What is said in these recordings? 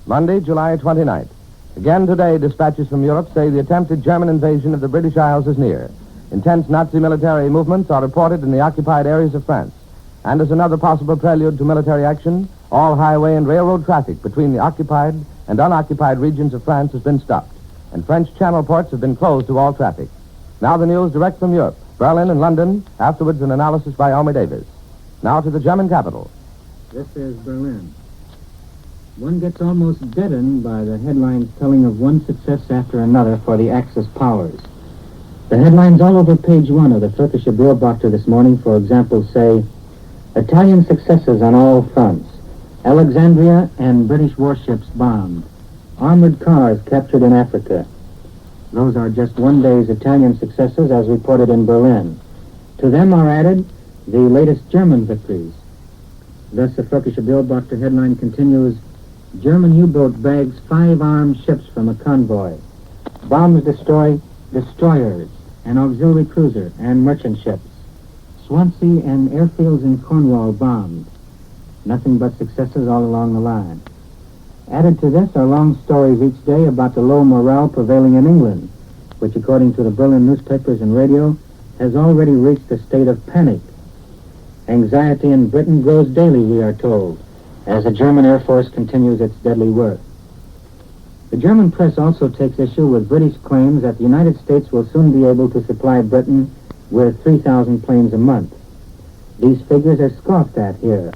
Monday, July 29th. Again today, dispatches from Europe say the attempted German invasion of the British Isles is near. Intense Nazi military movements are reported in the occupied areas of France. And as another possible prelude to military action, all highway and railroad traffic between the occupied and unoccupied regions of France has been stopped, and French channel ports have been closed to all traffic. Now the news direct from Europe, Berlin and London, afterwards an analysis by Omer Davis. Now to the German capital. This is Berlin. One gets almost deadened by the headlines telling of one success after another for the Axis powers. The headlines all over page 1 of the Völkische Beobachter this morning, for example, say, Italian successes on all fronts. Alexandria and British warships bombed. Armored cars captured in Africa. Those are just one day's Italian successes as reported in Berlin. To them are added the latest German victories. Thus the Völkische Beobachter headline continues, German U-boat bags 5 armed ships from a convoy. Bombs destroy destroyers, an auxiliary cruiser, and merchant ships. Swansea and airfields in Cornwall bombed. Nothing but successes all along the line. Added to this are long stories each day about the low morale prevailing in England, which, according to the Berlin newspapers and radio, has already reached a state of panic. Anxiety in Britain grows daily, we are told, as the German Air Force continues its deadly work. The German press also takes issue with British claims that the United States will soon be able to supply Britain with 3,000 planes a month. These figures are scoffed at here.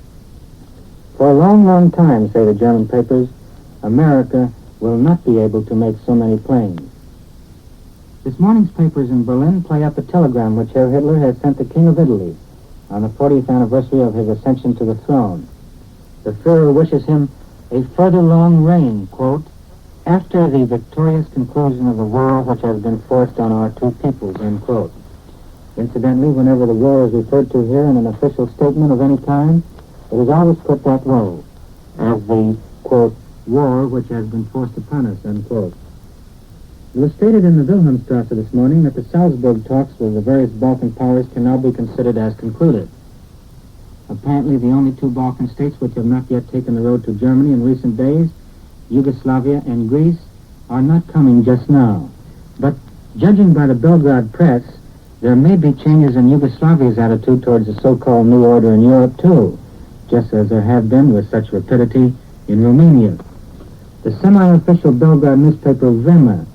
For a long, long time, say the German papers, America will not be able to make so many planes. This morning's papers in Berlin play up a telegram which Herr Hitler has sent the King of Italy on the 40th anniversary of his ascension to the throne. The Führer wishes him a further long reign, quote, after the victorious conclusion of the war which has been forced on our two peoples, end quote. Incidentally, whenever the war is referred to here in an official statement of any kind, it is always put that way, as the, quote, war which has been forced upon us, unquote. It was stated in the Wilhelmstrasse this morning that the Salzburg talks with the various Balkan powers can now be considered as concluded. Apparently, the only 2 Balkan states which have not yet taken the road to Germany in recent days, Yugoslavia and Greece, are not coming just now. But judging by the Belgrade press, there may be changes in Yugoslavia's attitude towards the so-called New Order in Europe, too, just as there have been with such rapidity in Romania. The semi-official Belgrade newspaper Vremya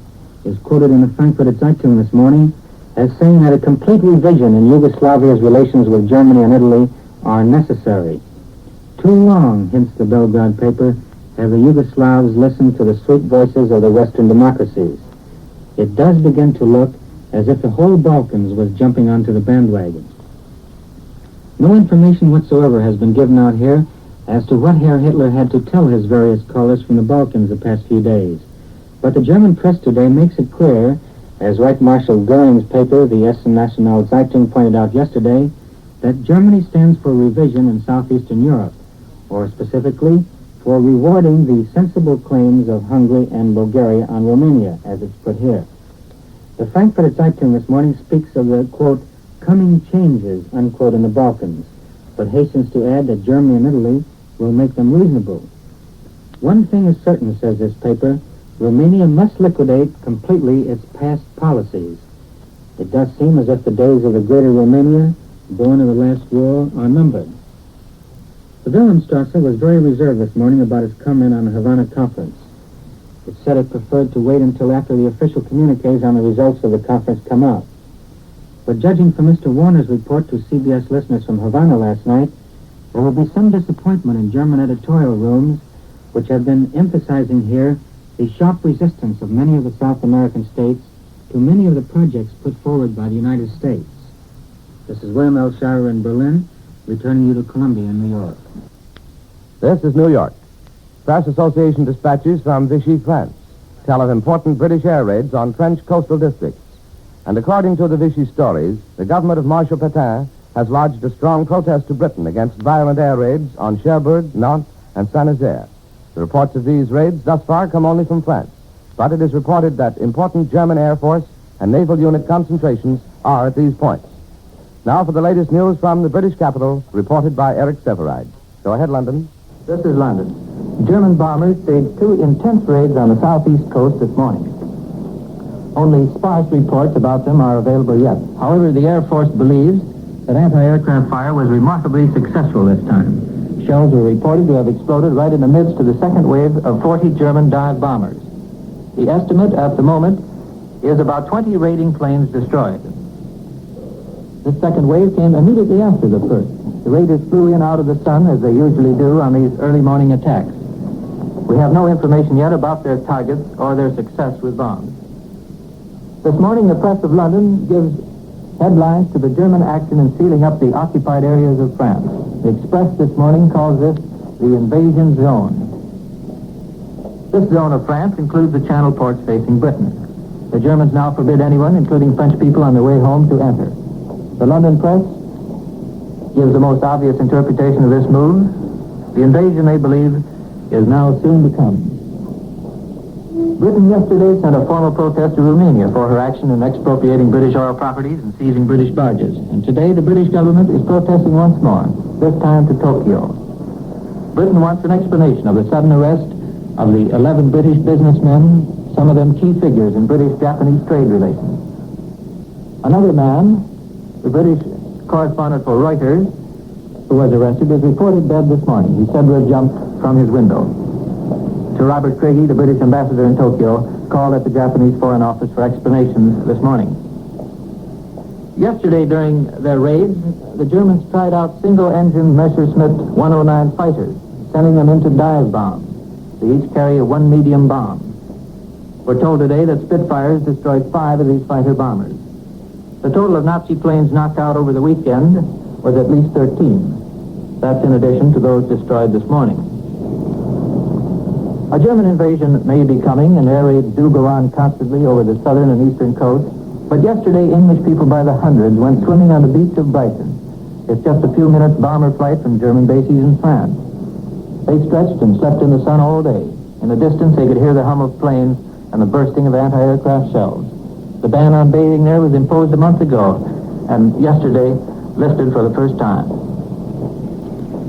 is quoted in the Frankfurter Zeitung this morning as saying that a complete revision in Yugoslavia's relations with Germany and Italy are necessary. Too long, hints the Belgrade paper, have the Yugoslavs listened to the sweet voices of the Western democracies. It does begin to look as if the whole Balkans was jumping onto the bandwagon. No information whatsoever has been given out here as to what Herr Hitler had to tell his various callers from the Balkans the past few days. But the German press today makes it clear, as Reich Marshal Goering's paper, the Essen National Zeitung, pointed out yesterday, that Germany stands for revision in southeastern Europe, or specifically for rewarding the sensible claims of Hungary and Bulgaria on Romania, as it's put here. The Frankfurter Zeitung this morning speaks of the, quote, coming changes, unquote, in the Balkans, but hastens to add that Germany and Italy will make them reasonable. One thing is certain, says this paper, Romania must liquidate completely its past policies. It does seem as if the days of the greater Romania, born of the last war, are numbered. The Wilhelmstrasse was very reserved this morning about its comment on the Havana conference. It said it preferred to wait until after the official communiques on the results of the conference come out. But judging from Mr. Warner's report to CBS listeners from Havana last night, there will be some disappointment in German editorial rooms which have been emphasizing here the sharp resistance of many of the South American states to many of the projects put forward by the United States. This is William L. Shirer in Berlin, returning you to Columbia in New York. This is New York. Press Association dispatches from Vichy, France, tell of important British air raids on French coastal districts. And according to the Vichy stories, the government of Marshal Pétain has lodged a strong protest to Britain against violent air raids on Cherbourg, Nantes, and Saint-Nazaire. The reports of these raids thus far come only from France, but it is reported that important German Air Force and naval unit concentrations are at these points. Now for the latest news from the British capital, reported by Eric Severide. Go ahead, London. This is London. German bombers staged 2 intense raids on the southeast coast this morning. Only sparse reports about them are available yet. However, the Air Force believes that anti-aircraft fire was remarkably successful this time. Shells were reported to have exploded right in the midst of the second wave of 40 German dive bombers. The estimate at the moment is about 20 raiding planes destroyed. This second wave came immediately after the first. The raiders flew in out of the sun, as they usually do on these early morning attacks. We have no information yet about their targets or their success with bombs. This morning, the press of London gives headlines to the German action in sealing up the occupied areas of France. The Express this morning calls this the invasion zone. This zone of France includes the channel ports facing Britain. The Germans now forbid anyone, including French people on their way home, to enter. The London press gives the most obvious interpretation of this move. The invasion, they believe, is now soon to come. Britain yesterday sent a formal protest to Romania for her action in expropriating British oil properties and seizing British barges. And today the British government is protesting once more, this time to Tokyo. Britain wants an explanation of the sudden arrest of the 11 British businessmen, some of them key figures in British-Japanese trade relations. Another man, the British correspondent for Reuters, who was arrested, is reported dead this morning. He said to have jumped from his window. Sir Robert Craigie, the British ambassador in Tokyo, called at the Japanese Foreign Office for explanations this morning. Yesterday, during their raids, the Germans tried out single-engine Messerschmitt 109 fighters, sending them into dive bombs. They each carry a 1 medium bomb. We're told today that Spitfires destroyed 5 of these fighter bombers. The total of Nazi planes knocked out over the weekend was at least 13. That's in addition to those destroyed this morning. A German invasion may be coming, and air raids do go on constantly over the southern and eastern coast. But yesterday, English people by the hundreds went swimming on the beach of Brighton. It's just a few minutes bomber flight from German bases in France. They stretched and slept in the sun all day. In the distance, they could hear the hum of planes and the bursting of anti-aircraft shells. The ban on bathing there was imposed a month ago, and yesterday lifted for the first time.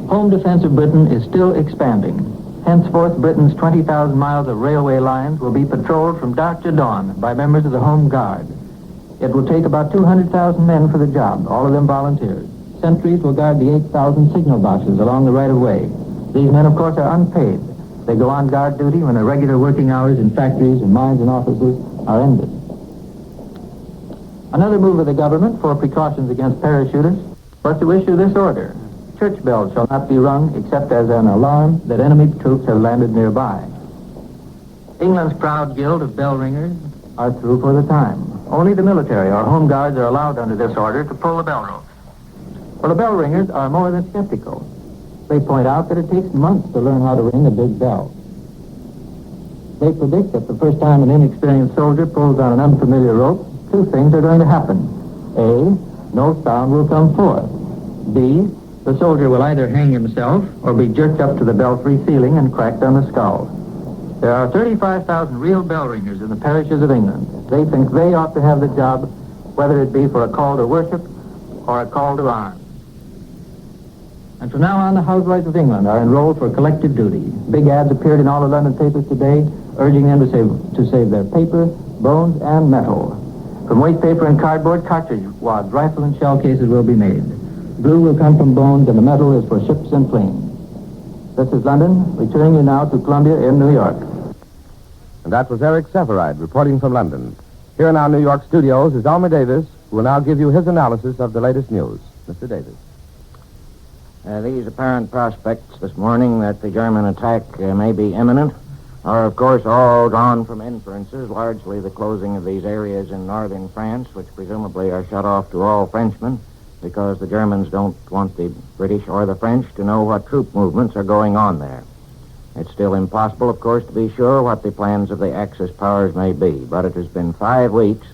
Home defense of Britain is still expanding. Henceforth, Britain's 20,000 miles of railway lines will be patrolled from dark to dawn by members of the Home Guard. It will take about 200,000 men for the job, all of them volunteers. Sentries will guard the 8,000 signal boxes along the right-of-way. These men, of course, are unpaid. They go on guard duty when their regular working hours in factories and mines and offices are ended. Another move of the government for precautions against parachutists was to issue this order. Church bells shall not be rung except as an alarm that enemy troops have landed nearby. England's proud guild of bell ringers are through for the time. Only the military or home guards are allowed under this order to pull the bell ropes. Well, the bell ringers are more than skeptical. They point out that it takes months to learn how to ring a big bell. They predict that the first time an inexperienced soldier pulls on an unfamiliar rope, 2 things are going to happen. A, no sound will come forth. B, the soldier will either hang himself or be jerked up to the belfry ceiling and cracked on the skull. There are 35,000 real bell ringers in the parishes of England. They think they ought to have the job, whether it be for a call to worship or a call to arms. And from now on, the housewives of England are enrolled for collective duty. Big ads appeared in all the London papers today, urging them to save their paper, bones, and metal. From waste paper and cardboard, cartridge wads, rifle and shell cases will be made. Glue will come from bones, and the metal is for ships and planes. This is London, returning you now to Columbia in New York. And that was Eric Severide reporting from London. Here in our New York studios is Elmer Davis, who will now give you his analysis of the latest news. Mr. Davis. These apparent prospects this morning that the German attack may be imminent are, of course, all drawn from inferences, largely the closing of these areas in northern France, which presumably are shut off to all Frenchmen, because the Germans don't want the British or the French to know what troop movements are going on there. It's still impossible, of course, to be sure what the plans of the Axis powers may be, but it has been 5 weeks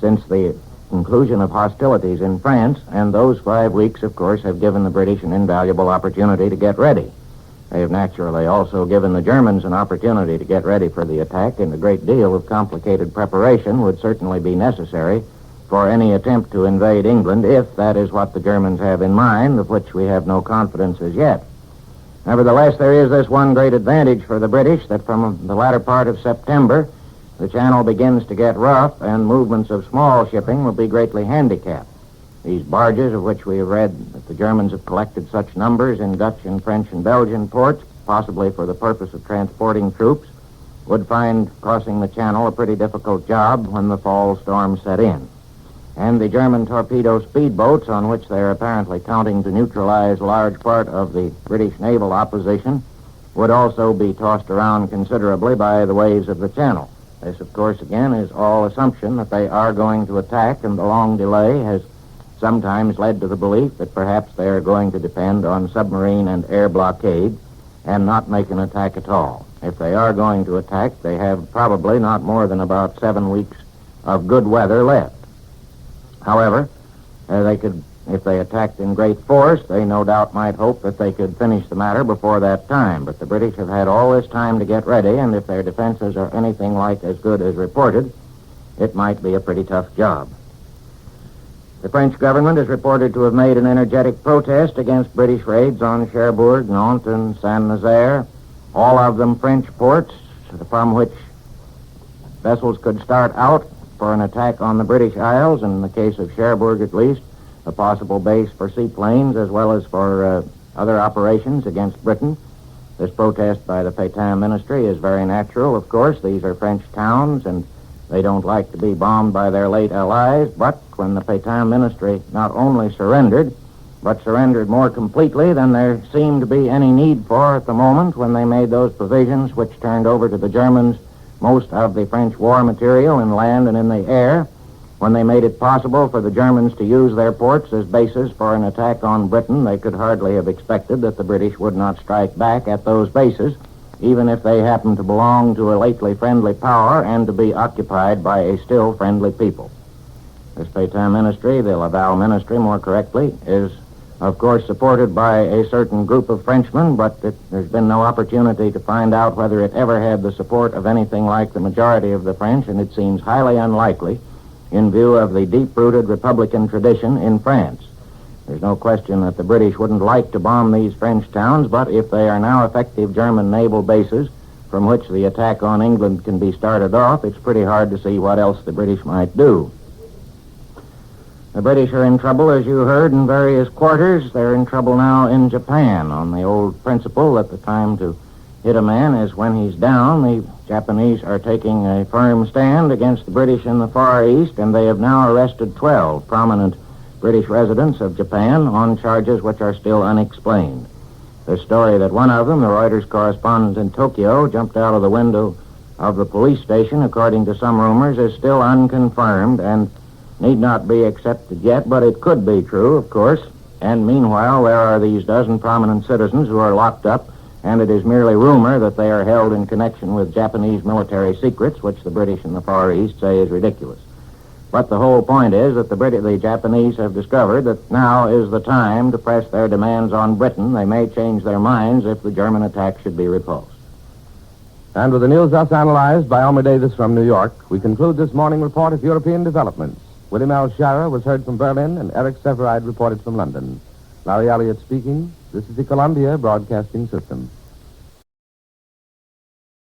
since the conclusion of hostilities in France, and those 5 weeks, of course, have given the British an invaluable opportunity to get ready. They have naturally also given the Germans an opportunity to get ready for the attack, and a great deal of complicated preparation would certainly be necessary for any attempt to invade England, if that is what the Germans have in mind, of which we have no confidence as yet. Nevertheless, there is this one great advantage for the British, that from the latter part of September, the channel begins to get rough, and movements of small shipping will be greatly handicapped. These barges, of which we have read that the Germans have collected such numbers in Dutch and French and Belgian ports, possibly for the purpose of transporting troops, would find crossing the channel a pretty difficult job when the fall storm set in. And the German torpedo speedboats, on which they are apparently counting to neutralize a large part of the British naval opposition, would also be tossed around considerably by the waves of the channel. This, of course, again, is all assumption that they are going to attack, and the long delay has sometimes led to the belief that perhaps they are going to depend on submarine and air blockade and not make an attack at all. If they are going to attack, they have probably not more than about 7 weeks of good weather left. However, if they attacked in great force, they no doubt might hope that they could finish the matter before that time. But the British have had all this time to get ready, and if their defenses are anything like as good as reported, it might be a pretty tough job. The French government is reported to have made an energetic protest against British raids on Cherbourg, Nantes, and Saint-Nazaire, all of them French ports from which vessels could start out for an attack on the British Isles, and in the case of Cherbourg at least, a possible base for seaplanes as well as for other operations against Britain. This protest by the Pétain ministry is very natural, of course. These are French towns, and they don't like to be bombed by their late allies, but when the Pétain ministry not only surrendered, but surrendered more completely than there seemed to be any need for at the moment when they made those provisions which turned over to the Germans most of the French war material in land and in the air, when they made it possible for the Germans to use their ports as bases for an attack on Britain, they could hardly have expected that the British would not strike back at those bases, even if they happened to belong to a lately friendly power and to be occupied by a still friendly people. This Pétain ministry, the Laval ministry more correctly, is of course supported by a certain group of Frenchmen, but there's been no opportunity to find out whether it ever had the support of anything like the majority of the French, and it seems highly unlikely in view of the deep-rooted Republican tradition in France. There's no question that the British wouldn't like to bomb these French towns, but if they are now effective German naval bases from which the attack on England can be started off, it's pretty hard to see what else the British might do. The British are in trouble, as you heard, in various quarters. They're in trouble now in Japan on the old principle that the time to hit a man is when he's down. The Japanese are taking a firm stand against the British in the Far East, and they have now arrested 12 prominent British residents of Japan on charges which are still unexplained. The story that one of them, the Reuters correspondent in Tokyo, jumped out of the window of the police station, according to some rumors, is still unconfirmed and need not be accepted yet, but it could be true, of course. And meanwhile, there are these dozen prominent citizens who are locked up, and it is merely rumor that they are held in connection with Japanese military secrets, which the British in the Far East say is ridiculous. But the whole point is that the Japanese have discovered that now is the time to press their demands on Britain. They may change their minds if the German attack should be repulsed. And with the news thus analyzed by Elmer Davis from New York, we conclude this morning report of European developments. William L. Schara was heard from Berlin, and Eric Severide reported from London. Larry Elliott speaking. This is the Columbia Broadcasting System.